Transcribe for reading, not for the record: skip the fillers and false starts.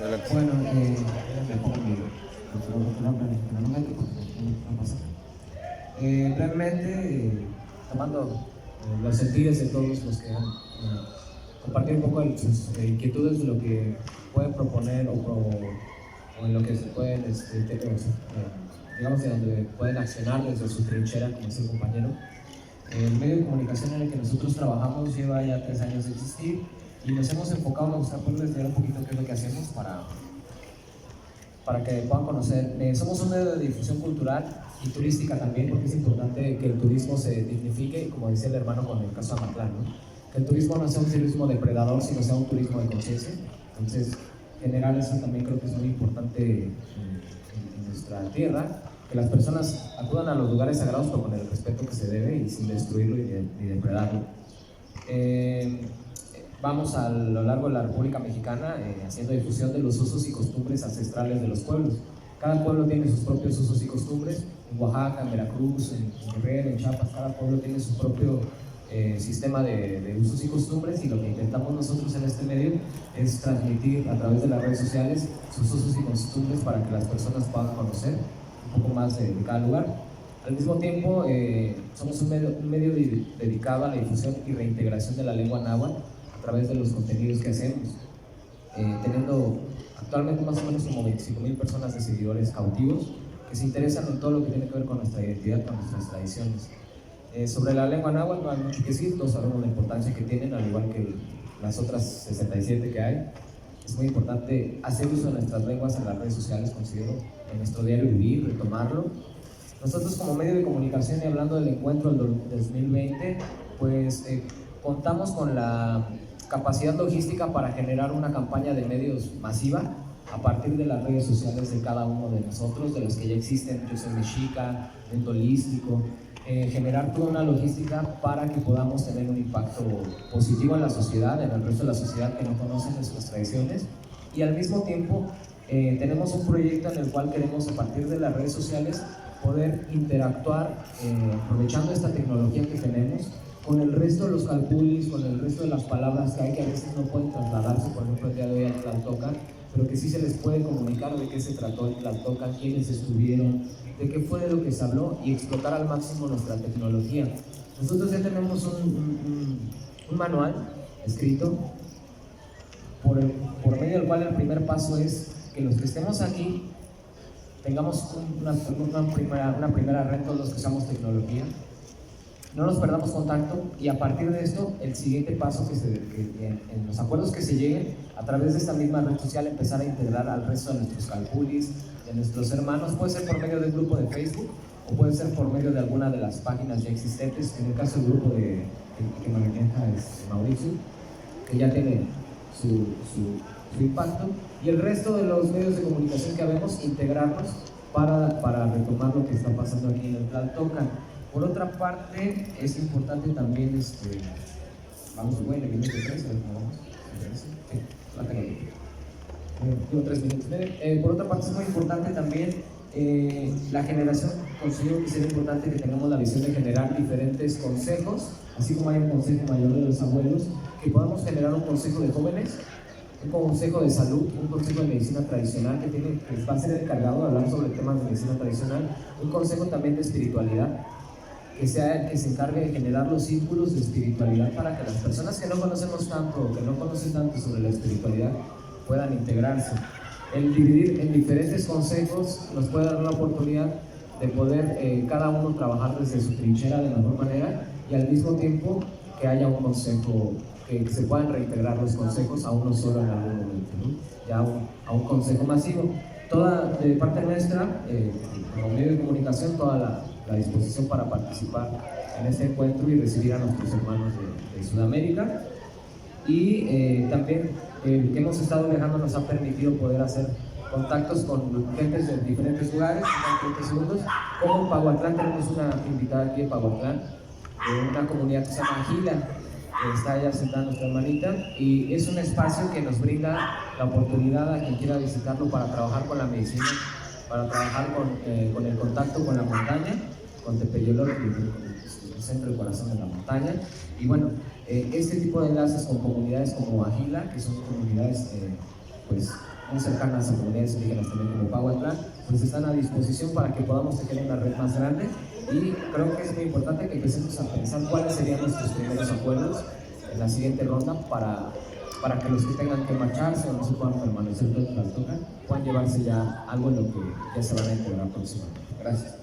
Adelante. Bueno, me pongo normalmente porque no pasa nada. Brevemente, tomando los sentidos de todos los que han compartido un poco de sus inquietudes de lo que pueden proponer o en lo que se pueden, digamos, de donde pueden accionar desde su trinchera, como es el compañero. El medio de comunicación en el que nosotros trabajamos lleva ya 3 años de existir y nos hemos enfocado, me gustaría poderles leer un poquito qué es lo que hacemos para que puedan conocer. Somos un medio de difusión cultural y turística también, porque es importante que el turismo se dignifique, como decía el hermano con el caso de Amatlán, ¿no? Que el turismo no sea un turismo depredador, sino sea un turismo de conciencia. Entonces, generar eso también creo que es muy importante en nuestra tierra, que las personas acudan a los lugares sagrados, pero con el respeto que se debe y sin destruirlo ni depredarlo. Vamos a lo largo de la República Mexicana haciendo difusión de los usos y costumbres ancestrales de los pueblos. Cada pueblo tiene sus propios usos y costumbres. En Oaxaca, en Veracruz, en Guerrero, en Chiapas, cada pueblo tiene su propio sistema de usos y costumbres, y lo que intentamos nosotros en este medio es transmitir a través de las redes sociales sus usos y costumbres para que las personas puedan conocer un poco más de cada lugar. Al mismo tiempo, somos un medio dedicado a la difusión y reintegración de la lengua náhuatl a través de los contenidos que hacemos, teniendo actualmente más o menos como 25,000 personas de seguidores cautivos que se interesan en todo lo que tiene que ver con nuestra identidad, con nuestras tradiciones. Sobre la lengua náhuatl no hay mucho que decir, todos sabemos la importancia que tienen, al igual que las otras 67 que hay. Es muy importante hacer uso de nuestras lenguas en las redes sociales, considero, en nuestro diario vivir, retomarlo. Nosotros como medio de comunicación, y hablando del encuentro del 2020, pues contamos con la capacidad logística para generar una campaña de medios masiva a partir de las redes sociales de cada uno de nosotros, de los que ya existen, Yo Soy Mexica, Evento Holístico, generar toda una logística para que podamos tener un impacto positivo en la sociedad, en el resto de la sociedad que no conoce nuestras tradiciones, y al mismo tiempo tenemos un proyecto en el cual queremos, a partir de las redes sociales, poder interactuar, aprovechando esta tecnología que tenemos, con el resto de los calculis, con el resto de las palabras que hay, que a veces no pueden trasladarse, por ejemplo el día de hoy al Tlaltocan, pero que sí se les puede comunicar de qué se trató el Tlaltocan, quiénes estuvieron, de qué fue de lo que se habló, y explotar al máximo nuestra tecnología. Nosotros ya tenemos un manual escrito por medio del cual el primer paso es que los que estemos aquí tengamos una primera red, todos los que usamos tecnología, no nos perdamos contacto, y a partir de esto el siguiente paso en los acuerdos que se lleguen a través de esta misma red social, empezar a integrar al resto de nuestros calculis, de nuestros hermanos. Puede ser por medio de un grupo de Facebook o puede ser por medio de alguna de las páginas ya existentes. En el caso del grupo que maneja es Mauricio, que ya tiene su impacto, y el resto de los medios de comunicación que habemos, integrarnos para retomar lo que está pasando aquí en el Tlaltocan. Por otra parte, es importante también, vamos, bueno, el minuto 3, a ver cómo vamos. Sí, la tengo. Tengo 3 minutos. Por otra parte, es muy importante también la generación. Considero que sería importante que tengamos la visión de generar diferentes consejos, así como hay un consejo mayor de los abuelos, que podamos generar un consejo de jóvenes, un consejo de salud, un consejo de medicina tradicional que va a ser encargado de hablar sobre temas de medicina tradicional, un consejo también de espiritualidad, que sea el que se encargue de generar los círculos de espiritualidad para que las personas que no conocemos tanto o que no conocen tanto sobre la espiritualidad puedan integrarse. El dividir en diferentes consejos nos puede dar la oportunidad de poder cada uno trabajar desde su trinchera de la mejor manera, y al mismo tiempo que haya un consejo, que se puedan reintegrar los consejos a uno solo en algún momento, ¿no? Ya a un consejo masivo. Toda de parte nuestra, como medio de comunicación, toda la disposición para participar en este encuentro y recibir a nuestros hermanos de Sudamérica. Y también el que hemos estado viajando nos ha permitido poder hacer contactos con gentes de diferentes lugares, en 30 segundos, como en Pahuatlán. Tenemos una invitada aquí de Pahuatlán, de una comunidad que se llama Gila, que está allá sentada nuestra hermanita, y es un espacio que nos brinda la oportunidad a quien quiera visitarlo para trabajar con la medicina, para trabajar con el contacto con la montaña, con Tepeyolor, el centro del corazón de la montaña. Y bueno, este tipo de enlaces con comunidades como Agila, que son comunidades pues muy cercanas a comunidades indígenas también como Pahuatlán, pues están a disposición para que podamos tener una red más grande. Y creo que es muy importante que empecemos a pensar cuáles serían nuestros primeros acuerdos en la siguiente ronda para que los que tengan que marcharse o no se puedan permanecer todo el tocan puedan llevarse ya algo en lo que ya se van a integrar próximamente. Gracias.